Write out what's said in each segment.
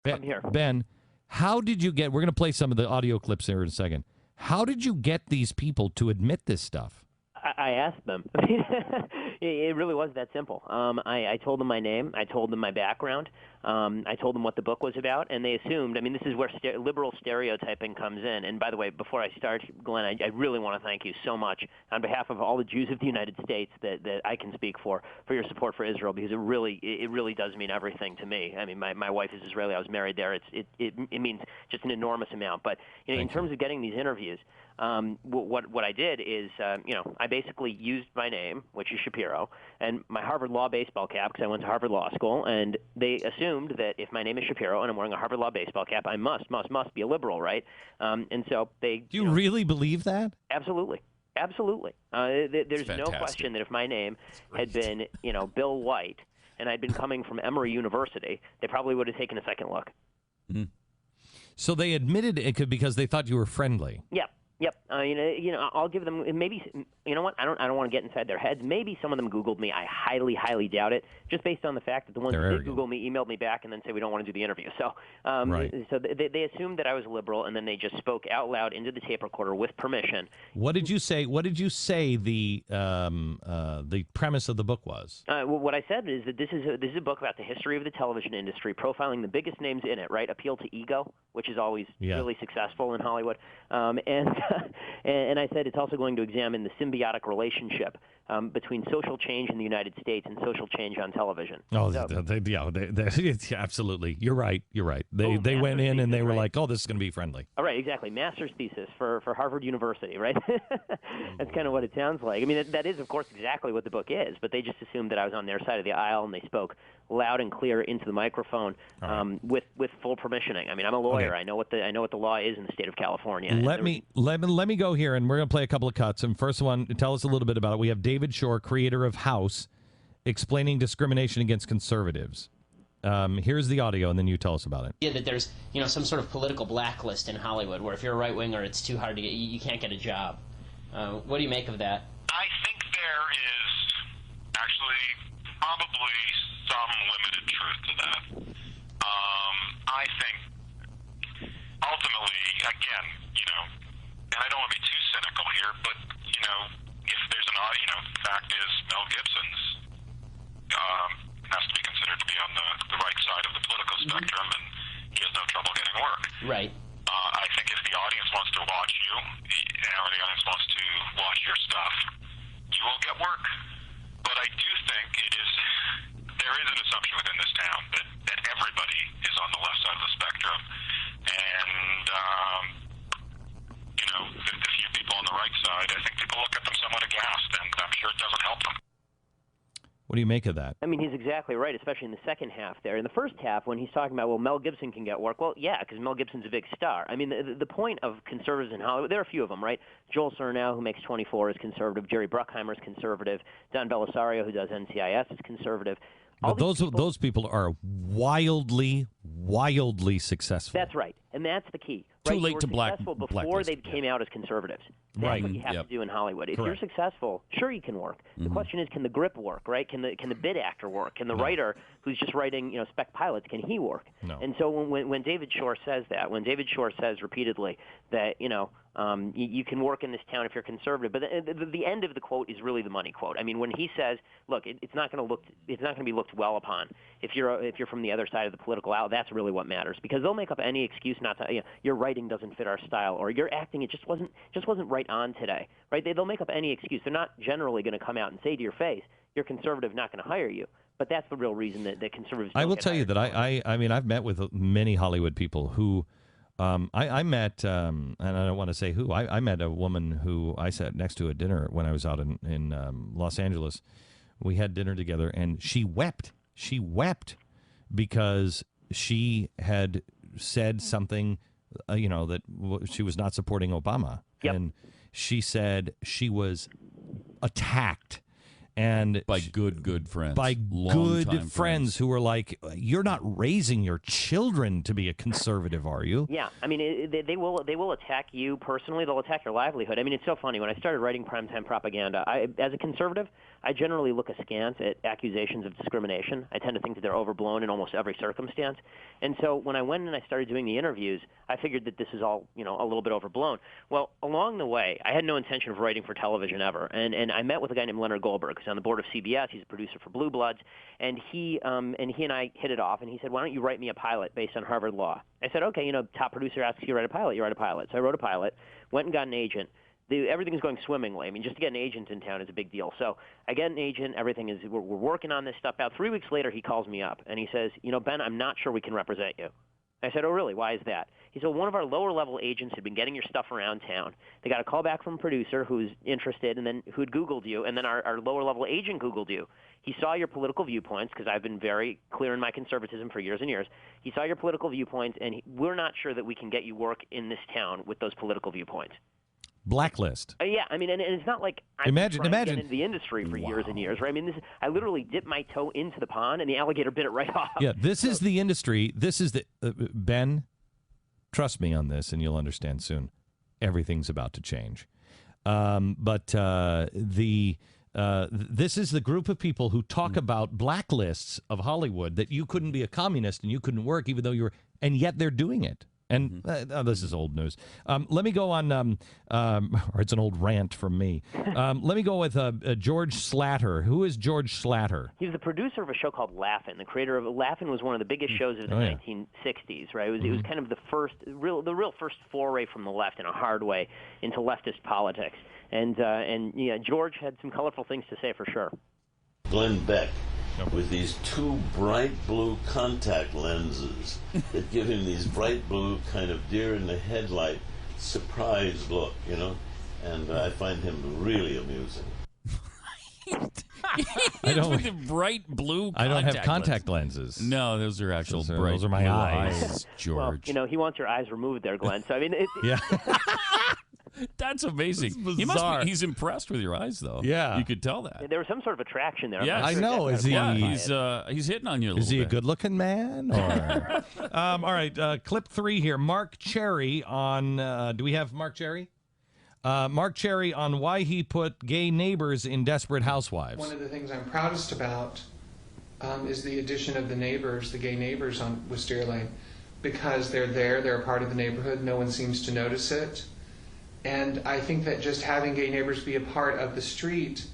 I'm here. Ben, how did you get... We're going to play some of the audio clips here in a second. How did you get these people to admit this stuff? I asked them. It really was that simple. I told them my name. I told them my background. I told them what the book was about, and they assumed. I mean, this is where liberal stereotyping comes in. And by the way, before I start, Glenn, I really want to thank you so much on behalf of all the Jews of the United States that I can speak for your support for Israel, because it really does mean everything to me. I mean, my wife is Israeli. I was married there. It means just an enormous amount. But in terms of getting these interviews, what I did is, I basically used my name, which is Shapiro, and my Harvard Law baseball cap, because I went to Harvard Law School, and they assumed that if my name is Shapiro and I'm wearing a Harvard Law baseball cap, I must be a liberal, right? And so they... Do you really believe that? Absolutely. Absolutely. There's no question that if my name had been, Bill White, and I'd been coming from Emory University, they probably would have taken a second look. Mm. So they admitted it because they thought you were friendly. Yep. I'll give them maybe. You know what? I don't want to get inside their heads. Maybe some of them Googled me. I highly doubt it, just based on the fact that the ones that did Google me emailed me back and then say we don't want to do the interview. So, so they assumed that I was a liberal, and then they just spoke out loud into the tape recorder with permission. What did you say? What did you say the premise of the book was? What I said is that this is a book about the history of the television industry, profiling the biggest names in it. Right, appeal to ego, which is always really successful in Hollywood, and I said it's also going to examine the symbiotic relationship between social change in the United States and social change on television. Oh, absolutely. You're right. They went in and they were like, oh, this is going to be friendly. All right, exactly. Master's thesis for Harvard University, right? That's kind of what it sounds like. I mean, that is, of course, exactly what the book is, but they just assumed that I was on their side of the aisle, and they spoke loud and clear into the microphone with full permissioning. I mean, I'm a lawyer. Okay. I know what the law is in the state of California. Let me go here, and we're going to play a couple of cuts. And first one, tell us a little bit about it. We have David Shore, creator of House, explaining discrimination against conservatives. Here's the audio, and then you tell us about it. Yeah, that there's some sort of political blacklist in Hollywood where if you're a right winger, it's too hard to get. You can't get a job. What do you make of that? I think there is actually probably some limited truth to that. I think ultimately, again, and I don't want to be too cynical here, but if there's the fact is Mel Gibson's has to be considered to be on the right side of the political spectrum, and he has no trouble getting work. Right. I think if the audience wants to watch you, or the audience wants to watch your stuff, you will get work. But I do think there is an assumption within this town that everybody is on the left side of the spectrum, and the few people on the right side, I think people look at them somewhat aghast, and I'm sure it doesn't help them. What do you make of that? I mean, he's exactly right, especially in the second half there. In the first half, when he's talking about, well, Mel Gibson can get work, well, yeah, because Mel Gibson's a big star. I mean, the point of conservatives in Hollywood, there are a few of them, right? Joel Surnow, who makes 24, is conservative. Jerry Bruckheimer is conservative. Don Belisario, who does NCIS, is conservative. But those people are wildly successful. That's right, and that's the key. Too right? late to successful before they came out as conservatives. That's what you have to do in Hollywood. If you're successful, sure you can work. The question is, can the grip work? Right? Can the bid actor work? Can the writer who's just writing spec pilots, can he work? No. And so when David Shore says that, when David Shore says repeatedly that you can work in this town if you're conservative, but the end of the quote is really the money quote. I mean, when he says, look, it's not going to be looked well upon if you're from the other side of the political aisle. That's really what matters, because they'll make up any excuse not to. Your writing doesn't fit our style, or your acting, it just wasn't right on today. Right? They'll make up any excuse. They're not generally going to come out and say to your face, you're conservative, not going to hire you. But that's the real reason that conservatives. I will tell you that I mean, I've met with many Hollywood people who. I met, and I don't want to say who, I met a woman who I sat next to at dinner when I was out in Los Angeles. We had dinner together, and she wept. She wept because she had said something, that she was not supporting Obama. Yep. And she said she was attacked. And by good friends. By Long-time good friends who are like, you're not raising your children to be a conservative, are you? Yeah, I mean, they will attack you personally. They'll attack your livelihood. I mean, it's so funny. When I started writing primetime propaganda, as a conservative, I generally look askance at accusations of discrimination. I tend to think that they're overblown in almost every circumstance. And so when I went and I started doing the interviews, I figured that this is all, a little bit overblown. Well, along the way, I had no intention of writing for television ever. And I met with a guy named Leonard Goldberg, who's on the board of CBS. He's a producer for Blue Bloods. And he and I hit it off. And he said, why don't you write me a pilot based on Harvard law? I said, okay, top producer asks you to write a pilot, you write a pilot. So I wrote a pilot, went and got an agent. Everything's going swimmingly. I mean, just to get an agent in town is a big deal. So I get an agent. Everything is we're working on this stuff. About 3 weeks later, he calls me up, and he says, Ben, I'm not sure we can represent you. I said, oh, really? Why is that? He said, one of our lower-level agents had been getting your stuff around town. They got a call back from a producer who's interested and then who had Googled you, and then our lower-level agent Googled you. He saw your political viewpoints, because I've been very clear in my conservatism for years and years. He saw your political viewpoints, and we're not sure that we can get you work in this town with those political viewpoints. Blacklist. Yeah, I mean, and it's not like I'm imagine to get into the industry for years and years, right? I mean, I literally dipped my toe into the pond, and the alligator bit it right off. Yeah, this is the industry. This is the Ben. Trust me on this, and you'll understand soon. Everything's about to change. This is the group of people who talk about blacklists of Hollywood, that you couldn't be a communist and you couldn't work even though you were, and yet they're doing it. And this is old news. Let me go on, or it's an old rant from me. Let me go with George Slatter. Who is George Slatter? He's the producer of a show called Laugh-In. The creator of Laugh-In was one of the biggest shows of the 1960s, right? It was kind of the real first foray from the left in a hard way into leftist politics. And George had some colorful things to say for sure. Glen Beck, with these two bright blue contact lenses that give him these bright blue kind of deer in the headlight surprised look, and I find him really amusing. I don't with the bright blue. I don't have contact lenses. No, those are actual bright. Those are my eyes, George. Well, he wants your eyes removed there, Glenn. So I mean, yeah. That's amazing. He's impressed with your eyes, though. Yeah, you could tell that. There was some sort of attraction there. Yeah, I know. Is he? He's hitting on you a little bit. Is he a good-looking man? Or? All right, clip 3 here. Mark Cherry on. Do we have Mark Cherry? Mark Cherry on why he put gay neighbors in Desperate Housewives. One of the things I'm proudest about is the addition of the gay neighbors on Wisteria Lane, because they're a part of the neighborhood. No one seems to notice it. And I think that just having gay neighbors be a part of the street,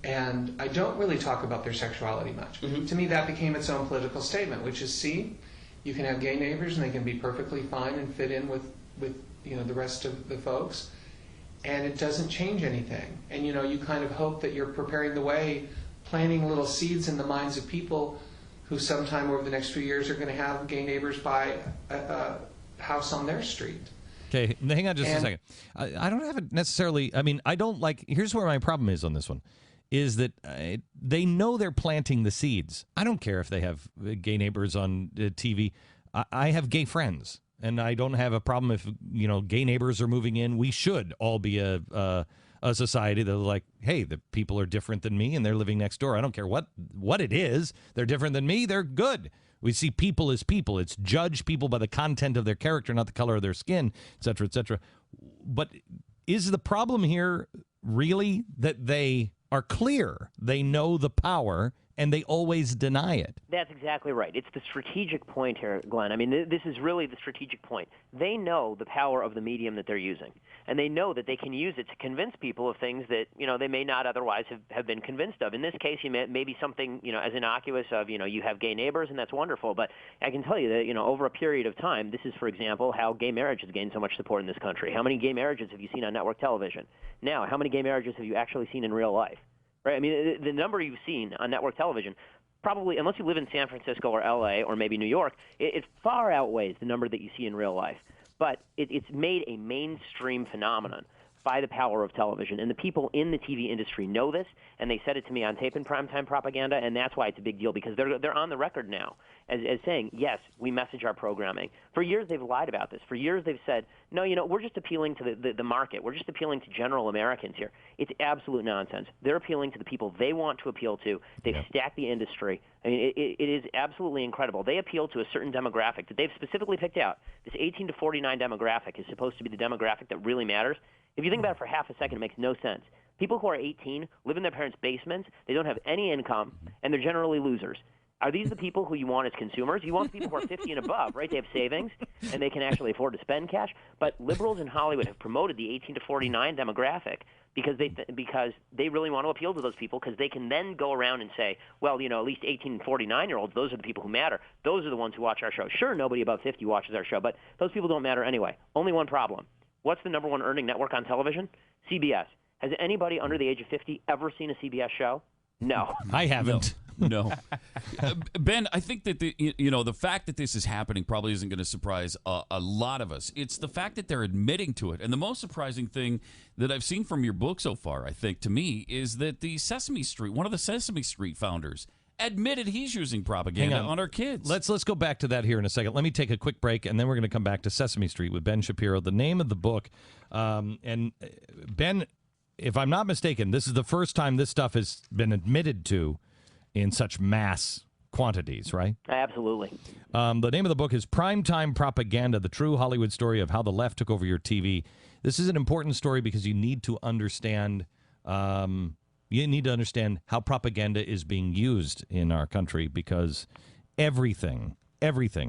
and I don't really talk about their sexuality much. To me, that became its own political statement, which is, see, you can have gay neighbors and they can be perfectly fine and fit in with the rest of the folks, and it doesn't change anything. And you kind of hope that you're preparing the way, planting little seeds in the minds of people who sometime over the next few years are going to have gay neighbors buy a house on their street. Okay, hang on just a second. I don't have it necessarily. I mean, I don't like. Here's where my problem is on this one, is that they know they're planting the seeds. I don't care if they have gay neighbors on TV. I have gay friends, and I don't have a problem if gay neighbors are moving in. We should all be a society that's like, hey, the people are different than me, and they're living next door. I don't care what it is. They're different than me. They're good. We see people as people. It's judge people by the content of their character, not the color of their skin, et cetera, et cetera. But is the problem here really that they are clear, they know the power, and they always deny it? That's exactly right. It's the strategic point here, Glenn. I mean, this is really the strategic point. They know the power of the medium that they're using, and they know that they can use it to convince people of things that, they may not otherwise have been convinced of. In this case, maybe something, as innocuous of, you have gay neighbors, and that's wonderful. But I can tell you that, over a period of time, this is, for example, how gay marriage has gained so much support in this country. How many gay marriages have you seen on network television? Now, how many gay marriages have you actually seen in real life? Right? I mean, the number you've seen on network television, probably, unless you live in San Francisco or L.A. or maybe New York, it far outweighs the number that you see in real life. But it's made a mainstream phenomenon by the power of television. And the people in the TV industry know this, and they said it to me on tape in primetime propaganda, and that's why it's a big deal, because they're on the record now as saying, yes, we message our programming. For years they've lied about this. For years they've said, no, we're just appealing to the market. We're just appealing to general Americans here. It's absolute nonsense. They're appealing to the people they want to appeal to. They've stacked the industry. I mean, it is absolutely incredible. They appeal to a certain demographic that they've specifically picked out. This 18 to 49 demographic is supposed to be the demographic that really matters. If you think about it for half a second, it makes no sense. People who are 18 live in their parents' basements, they don't have any income, and they're generally losers. Are these the people who you want as consumers? You want people who are 50 and above, right? They have savings, and they can actually afford to spend cash. But liberals in Hollywood have promoted the 18 to 49 demographic because they really want to appeal to those people, because they can then go around and say, well, at least 18 and 49-year-olds, those are the people who matter. Those are the ones who watch our show. Sure, nobody above 50 watches our show, but those people don't matter anyway. Only one problem. What's the number one earning network on television? CBS. Has anybody under the age of 50 ever seen a CBS show? No. I haven't. No. Ben, I think that the fact that this is happening probably isn't going to surprise a lot of us. It's the fact that they're admitting to it. And the most surprising thing that I've seen from your book so far, I think, to me, is that one of the Sesame Street founders, admitted he's using propaganda on our kids. Let's go back to that here in a second. Let me take a quick break, and then we're going to come back to Sesame Street with Ben Shapiro. The name of the book, and Ben, if I'm not mistaken, this is the first time this stuff has been admitted to in such mass quantities, right? Absolutely. The name of the book is Primetime Propaganda, the true Hollywood story of how the left took over your TV. This is an important story because you need to understand how propaganda is being used in our country, because everything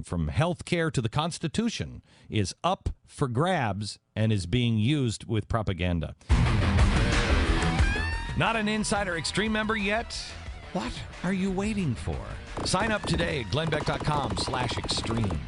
from health care to the Constitution is up for grabs and is being used with propaganda. Not an Insider Extreme member yet? What are you waiting for? Sign up today at glenbeck.com/extreme.